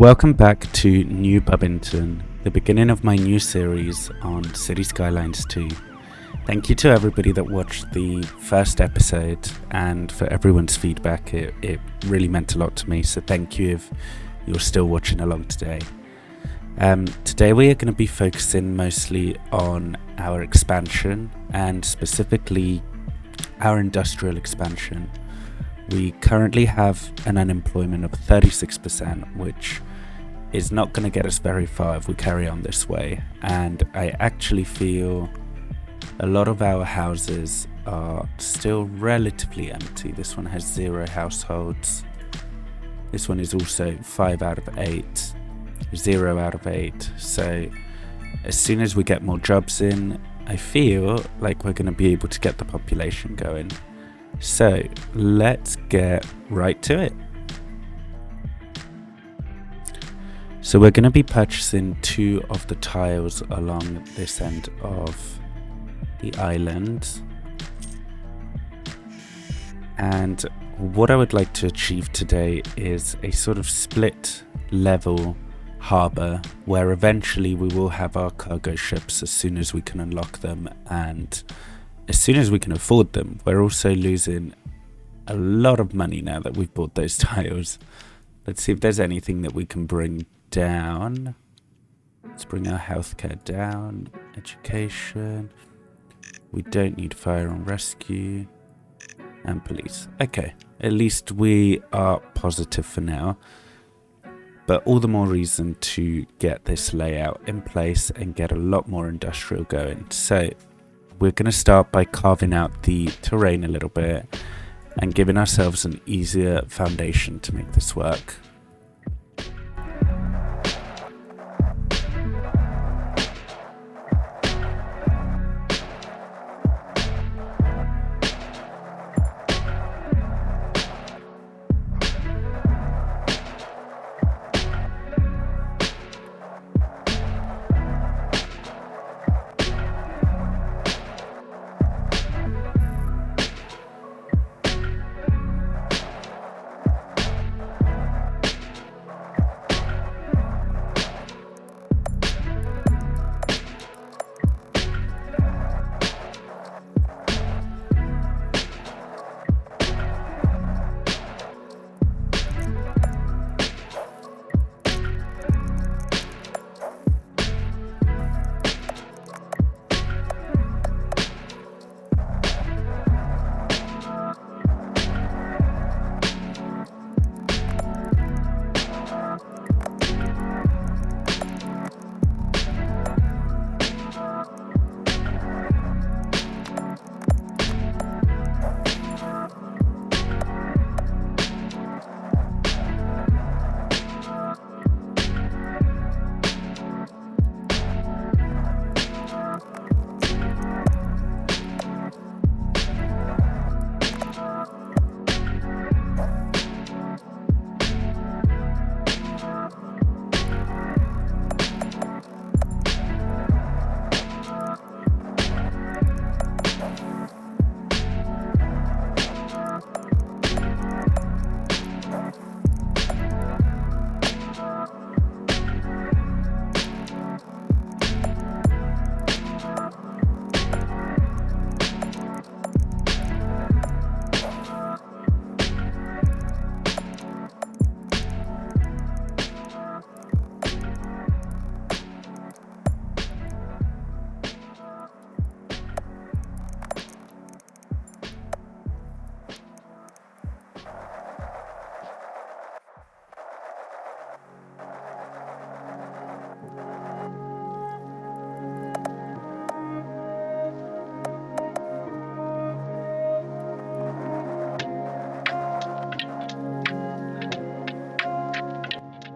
Welcome back to New Bubbington, the beginning of my new series on Cities Skylines 2. Thank you to everybody that watched the first episode and for everyone's feedback. It really meant a lot to me, so thank you if you're still watching along today. Today we are going to be focusing mostly on our expansion and specifically our industrial expansion. We currently have an unemployment of 36%, which is not going to get us very far if we carry on this way. And I actually feel a lot of our houses are still relatively empty. This one has 0 households. This one is also 5 out of 8, 0 out of 8. So as soon as we get more jobs in, I feel like we're going to be able to get the population going. So let's get right to it. So we're going to be purchasing 2 of the tiles along this end of the island. And what I would like to achieve today is a sort of split level harbour where eventually we will have our cargo ships as soon as we can unlock them and as soon as we can afford them. We're also losing a lot of money now that we've bought those tiles. Let's see if there's anything that we can bring down. Let's bring our healthcare down. Education. We don't need fire and rescue. And police. Okay, at least we are positive for now. But all the more reason to get this layout in place and get a lot more industrial going. So we're going to start by carving out the terrain a little bit and giving ourselves an easier foundation to make this work.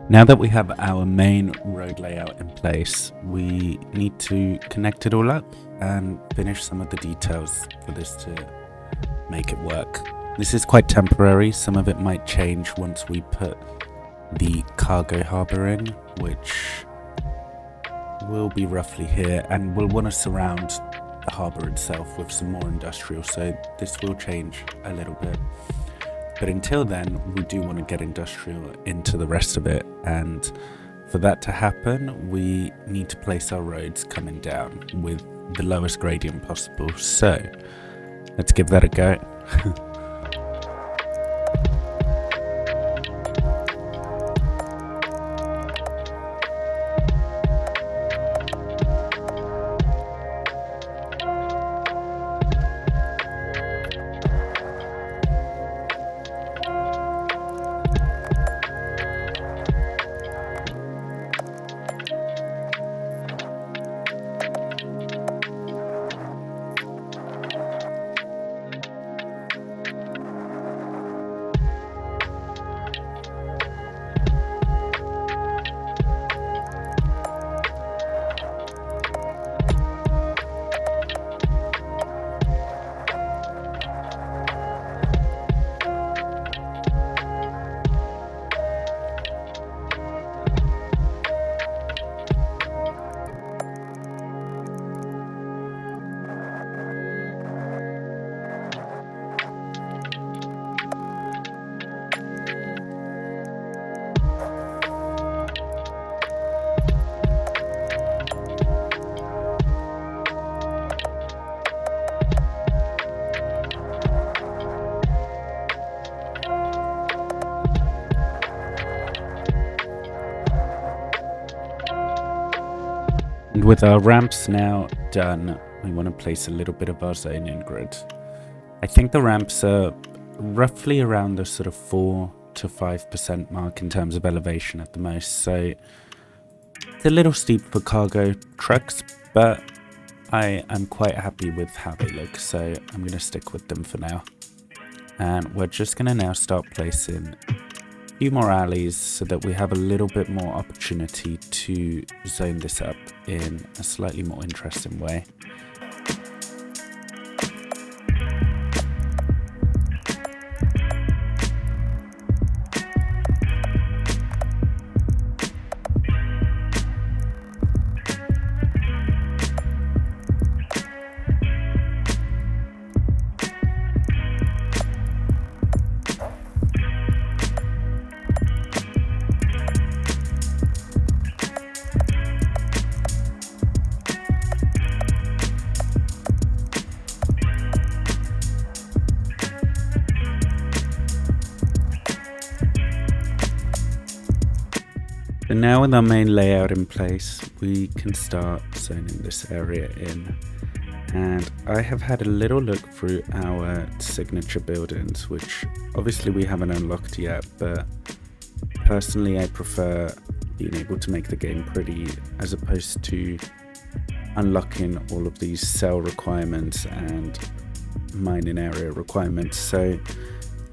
Now that we have our main road layout in place, we need to connect it all up and finish some of the details for this to make it work. This is quite temporary. Some of it might change once we put the cargo harbour in, which will be roughly here, and we'll want to surround the harbour itself with some more industrial, so this will change a little bit. But until then, we do want to get industrial into the rest of it, and for that to happen, we need to place our roads coming down with the lowest gradient possible. So let's give that a go. And with our ramps now done, we want to place a little bit of our zoning grid. I think the ramps are roughly around the sort of 4 to 5% mark in terms of elevation at the most, so it's a little steep for cargo trucks, but I'm quite happy with how they look, so I'm going to stick with them for now. And we're just going to now start placing a few more alleys so that we have a little bit more opportunity to zone this up in a slightly more interesting way. And now with our main layout in place, we can start zoning this area in. And I have had a little look through our signature buildings, which obviously we haven't unlocked yet, but personally I prefer being able to make the game pretty as opposed to unlocking all of these cell requirements and mining area requirements. So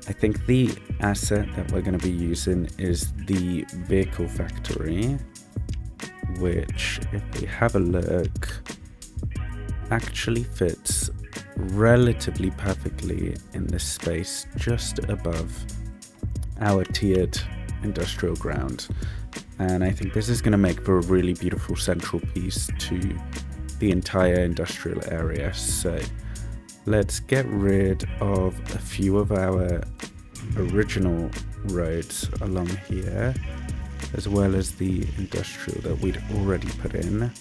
I think the asset that we're going to be using is the vehicle factory, which, if we have a look, actually fits relatively perfectly in this space just above our tiered industrial ground. And I think this is going to make for a really beautiful central piece to the entire industrial area. So let's get rid of a few of our original roads along here, as well as the industrial that we'd already put in.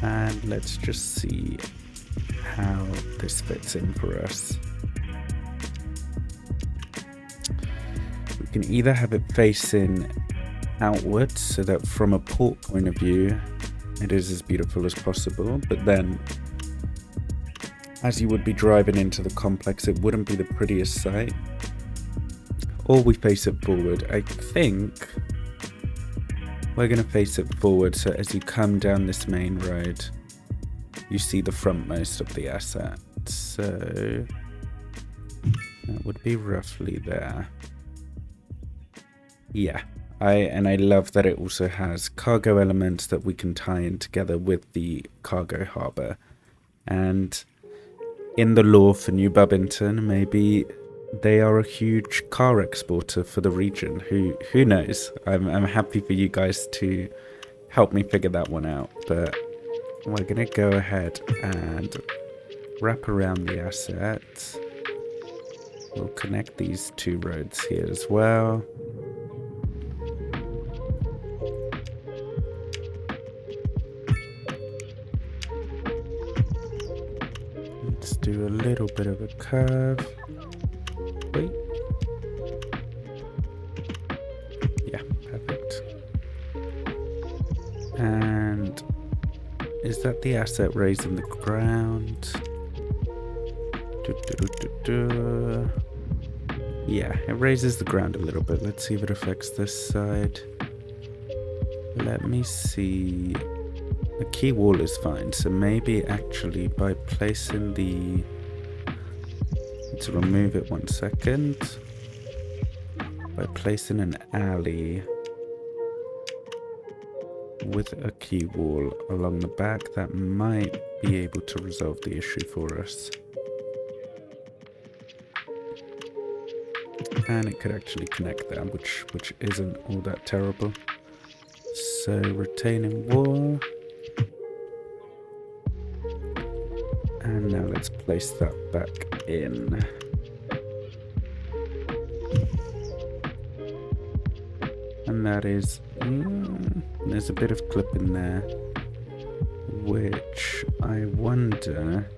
And let's just see how this fits in for us. We can either have it facing outwards so that from a port point of view it is as beautiful as possible, but then as you would be driving into the complex it wouldn't be the prettiest sight. Or we face it forward. I think we're going to face it forward, so as you come down this main road you see the frontmost of the asset, so that would be roughly there. Yeah, I love that it also has cargo elements that we can tie in together with the cargo harbour. And in the lore for New Bubbington, maybe they are a huge car exporter for the region. Who knows? I'm happy for you guys to help me figure that one out. But we're gonna go ahead and wrap around the asset. We'll connect these two roads here as well. Let's do a little bit of a curve. Wait. Yeah, perfect. And is that the asset raising the ground? Yeah, it raises the ground a little bit. Let's see if it affects this side. Let me see. The key wall is fine, so maybe actually by placing the... Let's remove it 1 second. By placing an alley with a key wall along the back, that might be able to resolve the issue for us. And it could actually connect there, which isn't all that terrible. So retaining wall. And now let's place that back in. And that is... there's a bit of clip in there, which I wonder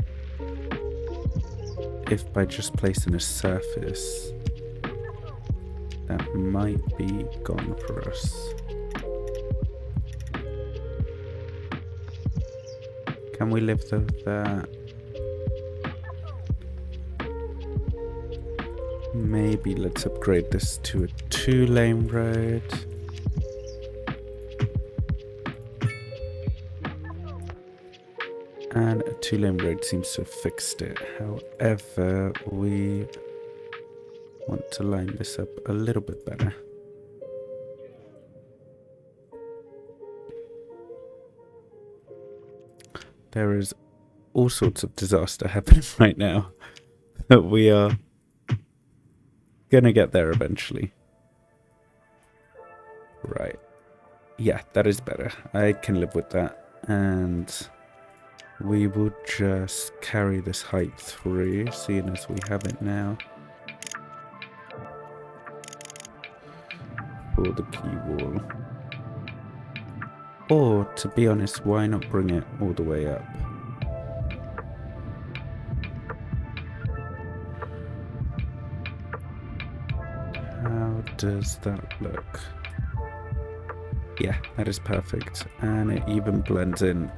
if by just placing a surface, that might be gone for us. Can we live with that? Maybe let's upgrade this to a 2-lane road. And a 2-lane road seems to have fixed it. However, we want to line this up a little bit better. There is all sorts of disaster happening right now, but we are gonna get there eventually. Right. Yeah, that is better. I can live with that. And we will just carry this height through, seeing as we have it now. For the key wall. Or, to be honest, why not bring it all the way up? How does that look? Yeah, that is perfect. And it even blends in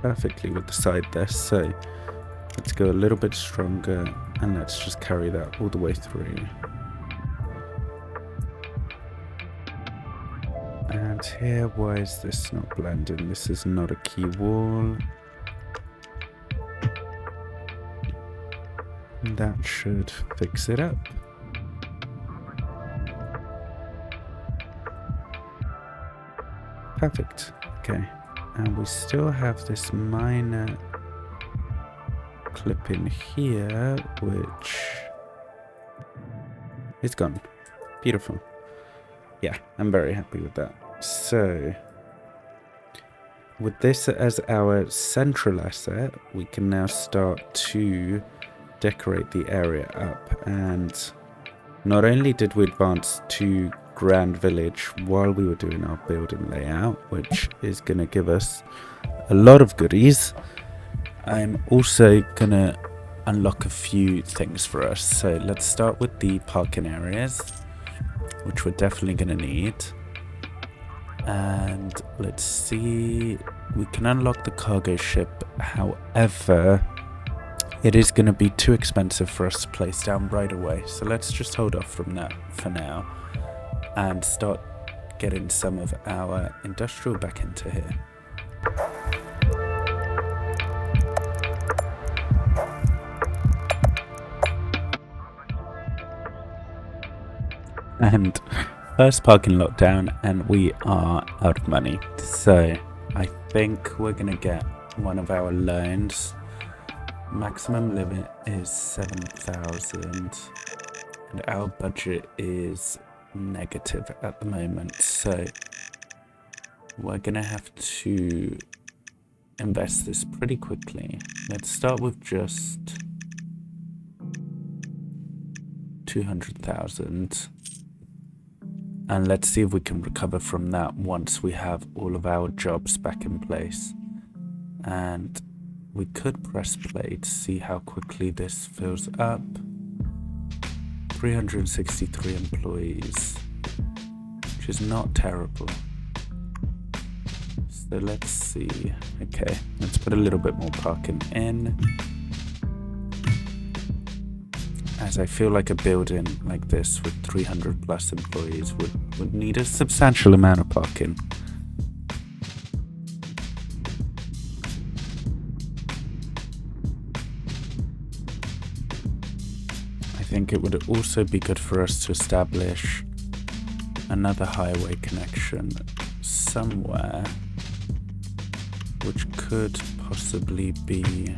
perfectly with the side there. So, let's go a little bit stronger and let's just carry that all the way through. And here, why is this not blending? This is not a key wall. That should fix it up. Perfect. Okay. And we still have this minor clip in here, which is gone. Beautiful. Yeah, I'm very happy with that. So, with this as our central asset, we can now start to decorate the area up. And not only did we advance to Grand Village while we were doing our building layout, which is going to give us a lot of goodies, I'm also going to unlock a few things for us. So let's start with the parking areas, which we're definitely going to need. And let's see, we can unlock the cargo ship. However, it is going to be too expensive for us to place down right away. So let's just hold off from that for now and start getting some of our industrial back into here. And first parking lot down, and we are out of money. So I think we're gonna get one of our loans. Maximum limit is 7,000 and our budget is negative at the moment, so we're gonna have to invest this pretty quickly. Let's start with just 200,000. And let's see if we can recover from that once we have all of our jobs back in place. And we could press play to see how quickly this fills up. 363 employees, which is not terrible. So let's see. Okay, let's put a little bit more parking in, as I feel like a building like this with 300 plus employees would need a substantial amount of parking. I think it would also be good for us to establish another highway connection somewhere, which could possibly be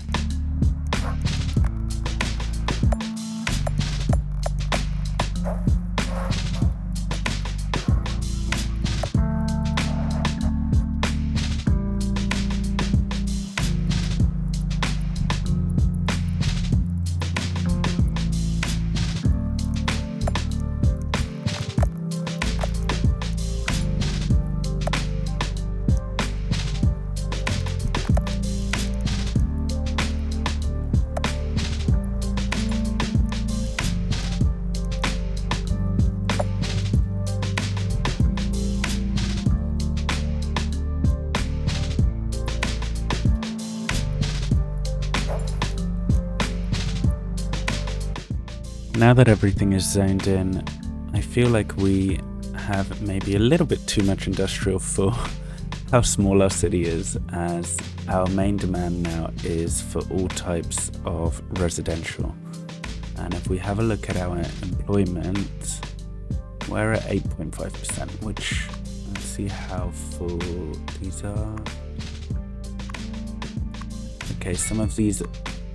now that everything is zoned in. I feel like we have maybe a little bit too much industrial for how small our city is, as our main demand now is for all types of residential. And if we have a look at our employment, we're at 8.5%, which, let's see how full these are. Okay, some of these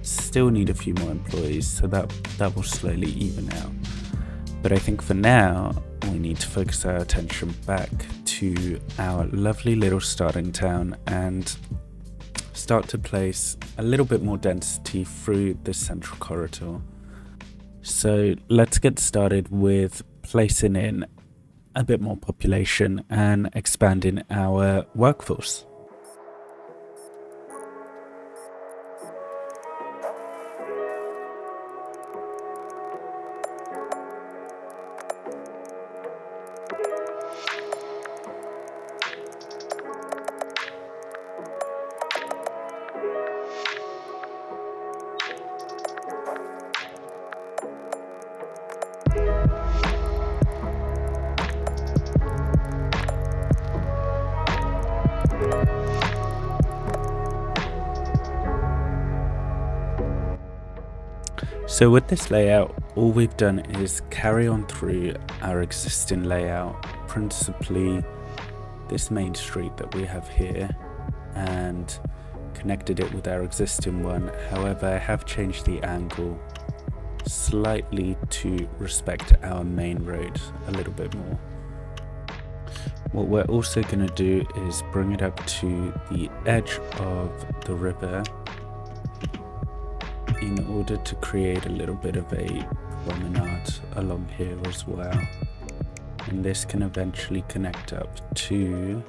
still need a few more employees, so that will slowly even out. But I think for now, we need to focus our attention back to our lovely little starting town and start to place a little bit more density through this central corridor. So let's get started with placing in a bit more population and expanding our workforce. So with this layout, all we've done is carry on through our existing layout, principally this main street that we have here, and connected it with our existing one. However, I have changed the angle slightly to respect our main road a little bit more. What we're also going to do is bring it up to the edge of the river in order to create a little bit of a promenade along here as well. And this can eventually connect up to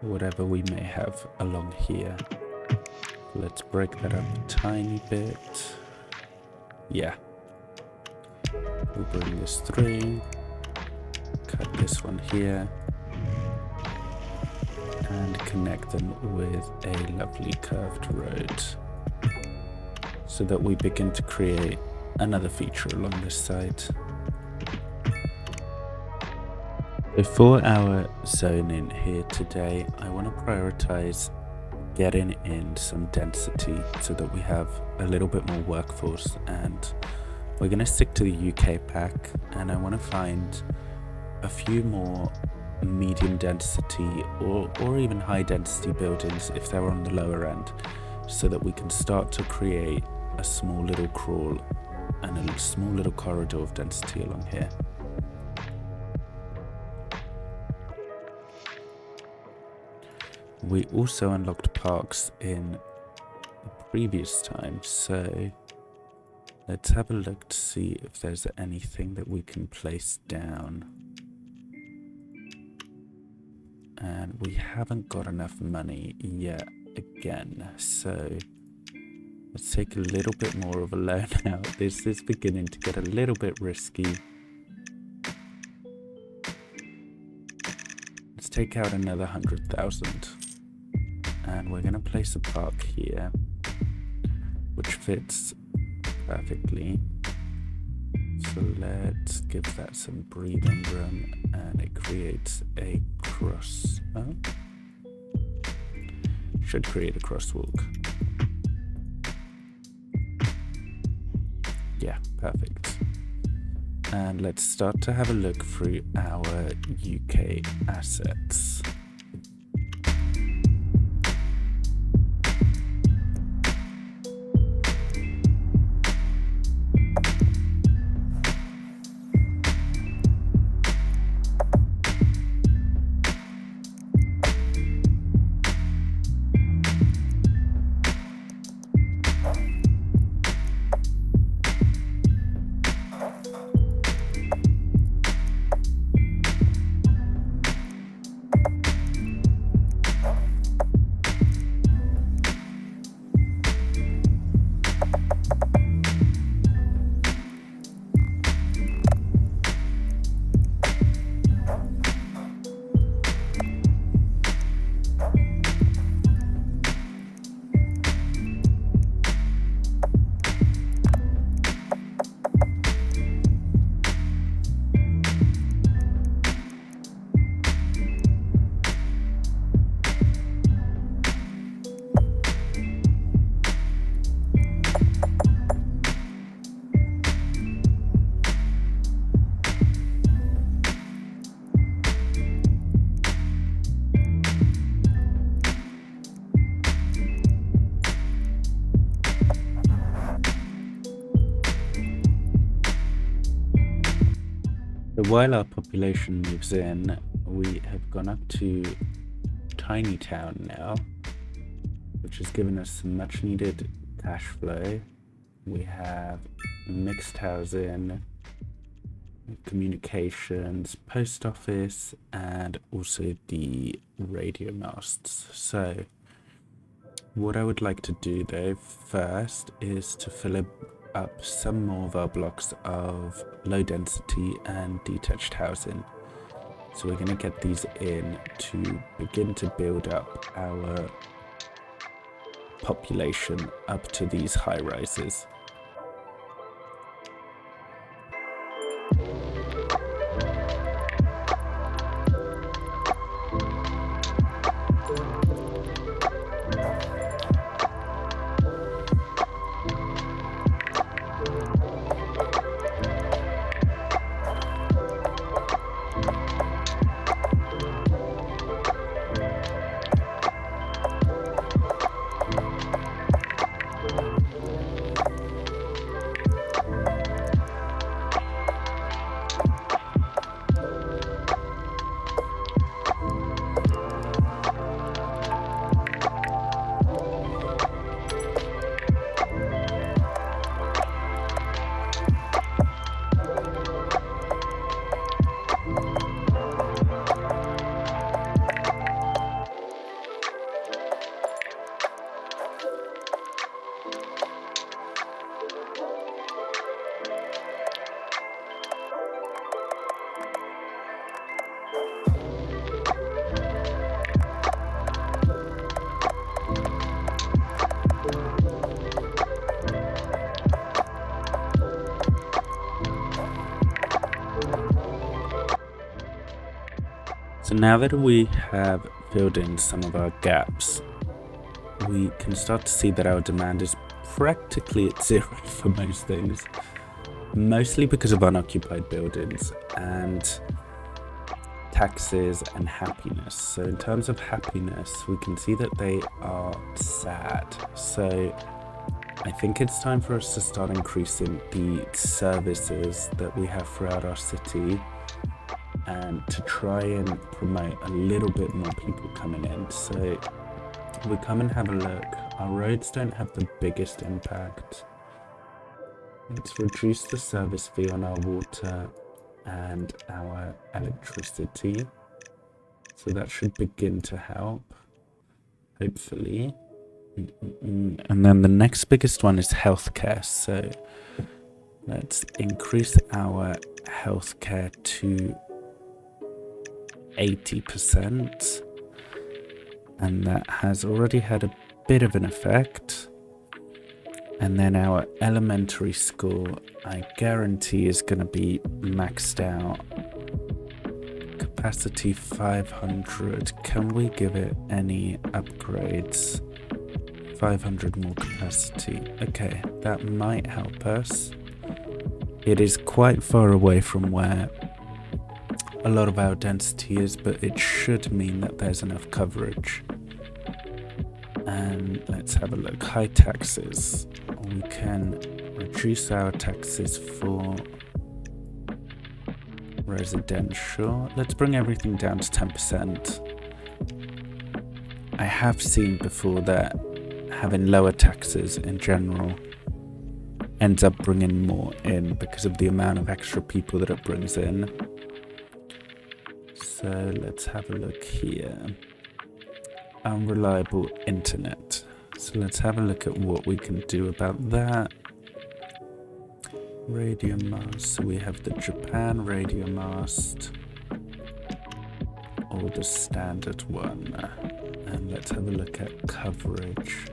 whatever we may have along here. Let's break that up a tiny bit. Yeah. We'll bring this through, cut this one here, and connect them with a lovely curved road, so that we begin to create another feature along this side. For our zoning here today, I want to prioritize getting in some density so that we have a little bit more workforce, and we're going to stick to the UK pack, and I want to find a few more medium density or even high density buildings if they're on the lower end, so that we can start to create a small little crawl and a small little corridor of density along here. We also unlocked parks in the previous time, so Let's have a look to see if there's anything that we can place down. And we haven't got enough money yet again, so let's take a little bit more of a loan out. This is beginning to get a little bit risky. Let's take out another 100,000. And we're going to place a park here, which fits perfectly. So let's give that some breathing room, and it creates a cross. Oh, should create a crosswalk. Yeah, perfect. And let's start to have a look through our UK assets. While our population moves in, we have gone up to Tiny Town now, which has given us some much needed cash flow. We have mixed housing, communications, post office, and also the radio masts. So what I would like to do though first is to fill up some more of our blocks of low density and detached housing. So we're going to get these in to begin to build up our population up to these high rises. So now that we have filled in some of our gaps, we can start to see that our demand is practically at zero for most things, mostly because of unoccupied buildings and taxes and happiness. So in terms of happiness, we can see that they are sad. So I think it's time for us to start increasing the services that we have throughout our city, and to try and promote a little bit more people coming in. So we come and have a look. Our roads don't have the biggest impact. Let's reduce the service fee on our water and our electricity. So that should begin to help, hopefully. And then the next biggest one is healthcare. So let's increase our healthcare to 80%. And that has already had a bit of an effect. And then our elementary school, I guarantee, is going to be maxed out. Capacity 500. Can we give it any upgrades? 500 more capacity. Okay, that might help us. It is quite far away from where a lot of our density is, but it should mean that there's enough coverage. And let's have a look. High taxes. We can reduce our taxes for residential. Let's bring everything down to 10%. I have seen before that having lower taxes in general ends up bringing more in because of the amount of extra people that it brings in. So let's have a look here. Unreliable internet. So let's have a look at what we can do about that. Radio mast. So we have the Japan radio mast, or the standard one. And let's have a look at coverage.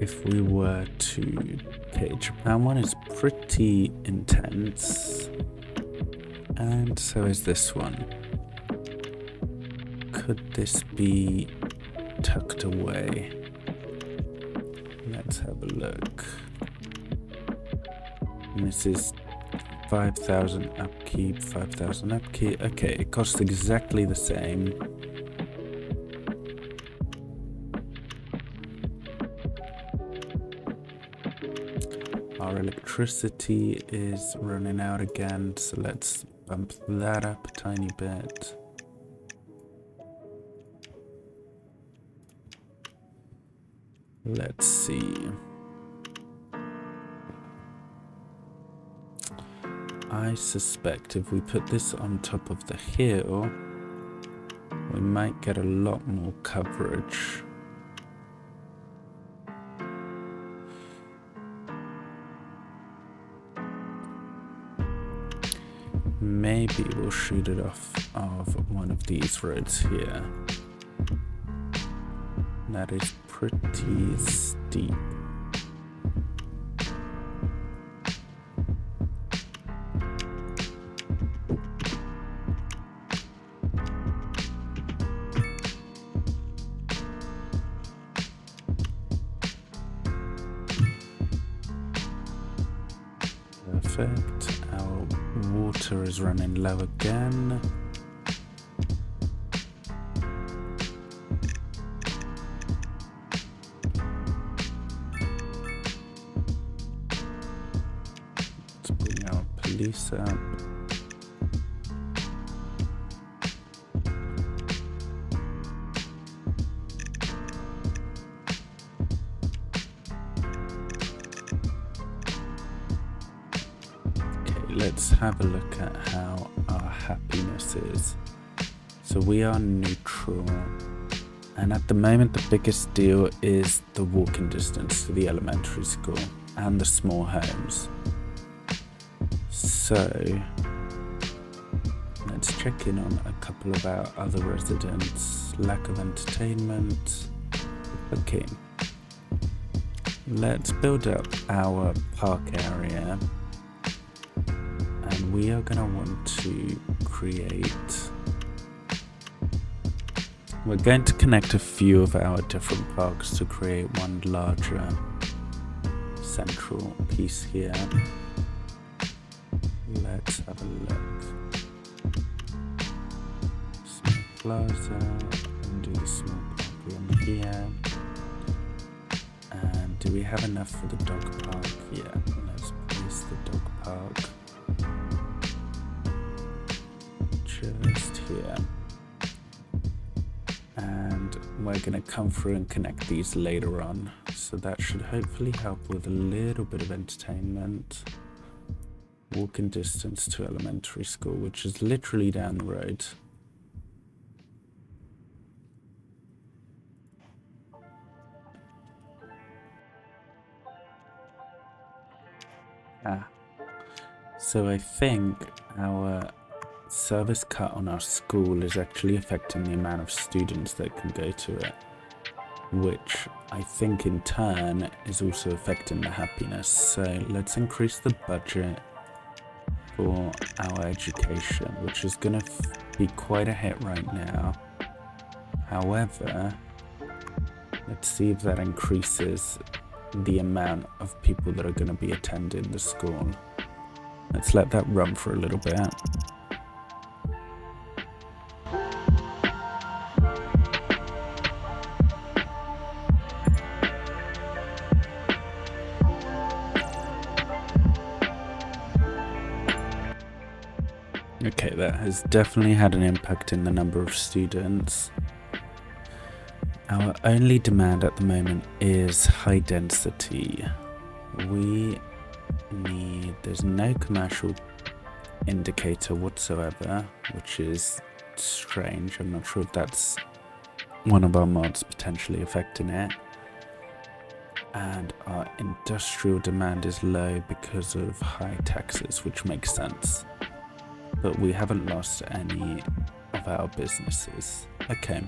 If we were to... Okay, Japan one is pretty intense. And so is this one. Could this be tucked away? Let's have a look. And this is 5,000 upkeep, 5,000 upkeep. Okay, it costs exactly the same. Our electricity is running out again, so let's bump that up a tiny bit. Let's see. I suspect if we put this on top of the hill, we might get a lot more coverage. Maybe we'll shoot it off of one of these roads here. That is pretty steep. Perfect. Our water is running low again. Let's bring our police up. Let's have a look at how our happiness is. So we are neutral, and at the moment the biggest deal is the walking distance to the elementary school and the small homes. So let's check in on a couple of our other residents. Lack of entertainment. Okay, let's build up our park area. And we are going to want to create... We're going to connect a few of our different parks to create one larger central piece here. Let's have a look. Small plaza, and do the small park one here. And do we have enough for the dog park? Yeah, let's place the dog park just here. And we're going to come through and connect these later on. so that should hopefully help with a little bit of entertainment. Walking distance to elementary school, which is literally down the road. So I think our service cut on our school is actually affecting the amount of students that can go to it, which I think in turn is also affecting the happiness. So let's increase the budget for our education, which is going to be quite a hit right now. However, let's see if that increases the amount of people that are going to be attending the school. Let's let that run for a little bit. Okay, that has definitely had an impact in the number of students. Our only demand at the moment is high density. There's no commercial indicator whatsoever, which is strange. I'm not sure if that's one of our mods potentially affecting it. And our industrial demand is low because of high taxes, which makes sense. But we haven't lost any of our businesses. Okay.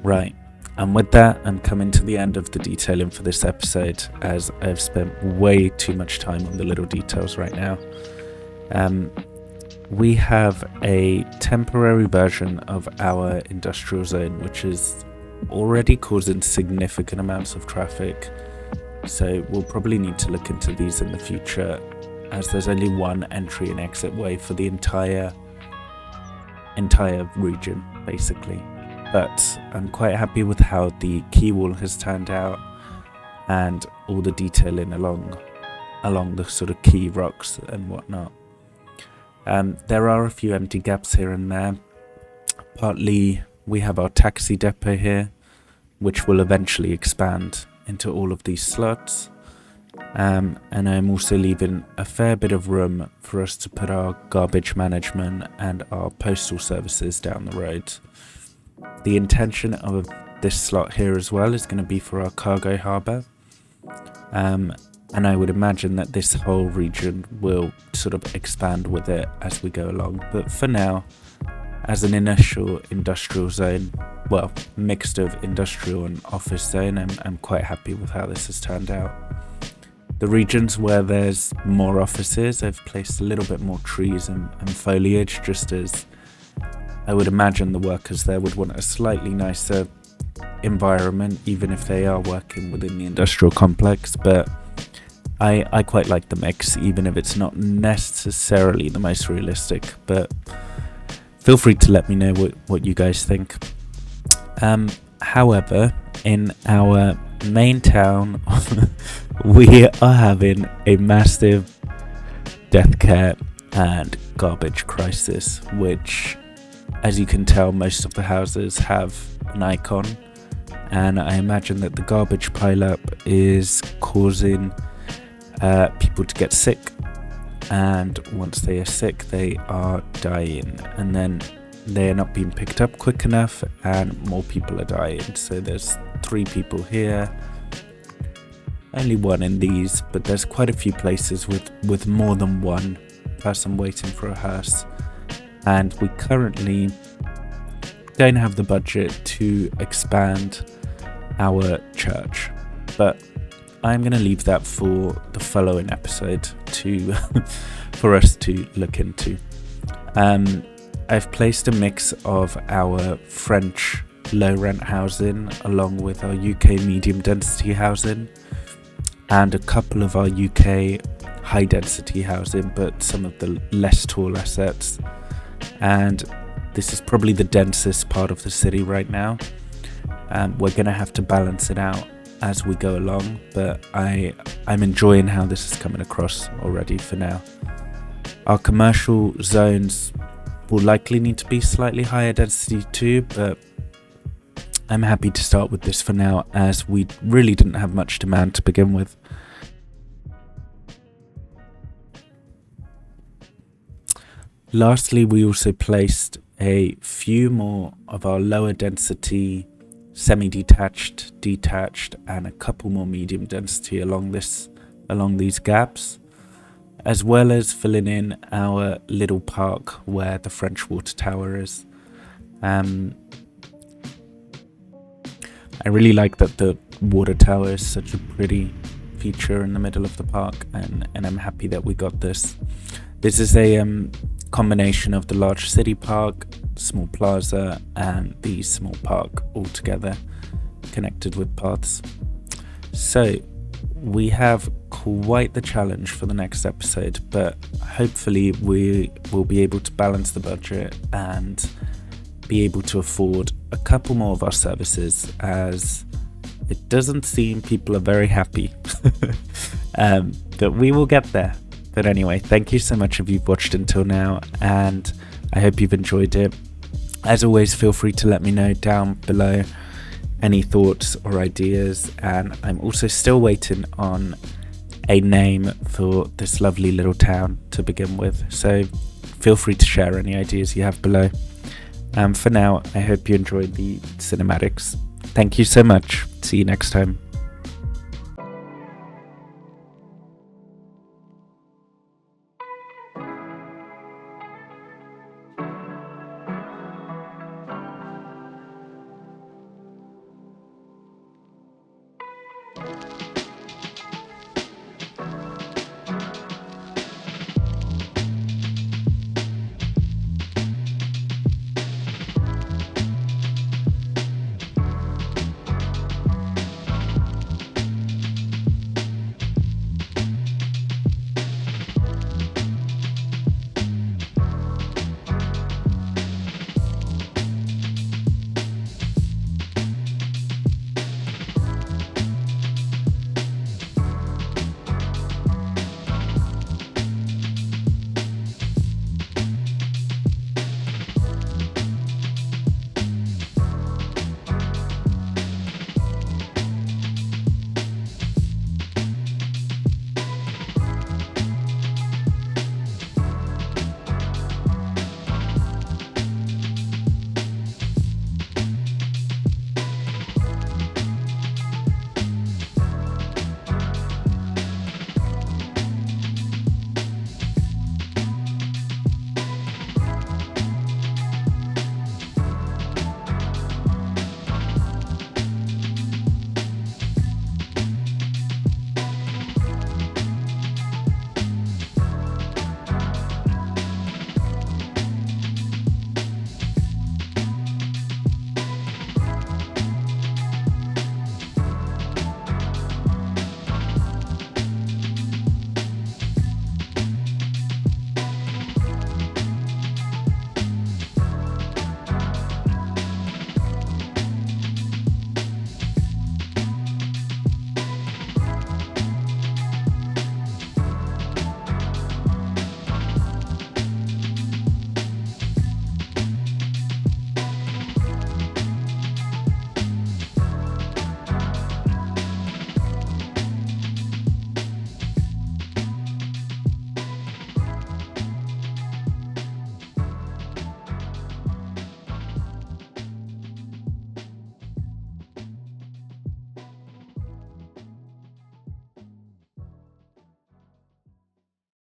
Right, and with that, I'm coming to the end of the detailing for this episode, as I've spent way too much time on the little details right now. We have a temporary version of our industrial zone, which is already causing significant amounts of traffic. So we'll probably need to look into these in the future, as there's only one entry and exit way for the entire region, basically. But I'm quite happy with how the quay wall has turned out and all the detailing along the sort of quay rocks and whatnot. There are a few empty gaps here and there. Partly we have our taxi depot here, which will eventually expand into all of these slots. And I'm also leaving a fair bit of room for us to put our garbage management and our postal services down the road. The intention of this slot here as well is going to be for our cargo harbour. And I would imagine that this whole region will sort of expand with it as we go along. But for now, as an initial industrial zone, well, mixed of industrial and office zone, I'm quite happy with how this has turned out. The regions where there's more offices, I've placed a little bit more trees and foliage, just as I would imagine the workers there would want a slightly nicer environment, even if they are working within the industrial complex. But I quite like the mix, even if it's not necessarily the most realistic. But feel free to let me know what you guys think. However, in our main town, we are having a massive death care and garbage crisis, which, as you can tell, most of the houses have an icon, and I imagine that the garbage pileup is causing people to get sick, and once they are sick they are dying, and then they are not being picked up quick enough and more people are dying. So there's 3 people here, only 1 in these, but there's quite a few places with more than 1 person waiting for a hearse, and we currently don't have the budget to expand our church, but I'm going to leave that for the following episode for us to look into. I've placed a mix of our French low rent housing along with our UK medium density housing and a couple of our UK high density housing, but some of the less tall assets. And this is probably the densest part of the city right now. We're going to have to balance it out as we go along, but I'm enjoying how this is coming across already for now. Our commercial zones will likely need to be slightly higher density too, but I'm happy to start with this for now, as we really didn't have much demand to begin with. Lastly, we also placed a few more of our lower density semi-detached, detached, and a couple more medium density along these gaps, as well as filling in our little park where the French water tower is. I really like that the water tower is such a pretty feature in the middle of the park, and I'm happy that we got this. This is a combination of the large city park, small plaza, and the small park all together, connected with paths. So we have quite the challenge for the next episode, but hopefully we will be able to balance the budget and be able to afford a couple more of our services, as it doesn't seem people are very happy. But we will get there. But anyway, thank you so much if you've watched until now, and I hope you've enjoyed it. As always, feel free to let me know down below any thoughts or ideas, and I'm also still waiting on a name for this lovely little town to begin with, so feel free to share any ideas you have below. For now, I hope you enjoyed the cinematics. Thank you so much. See you next time.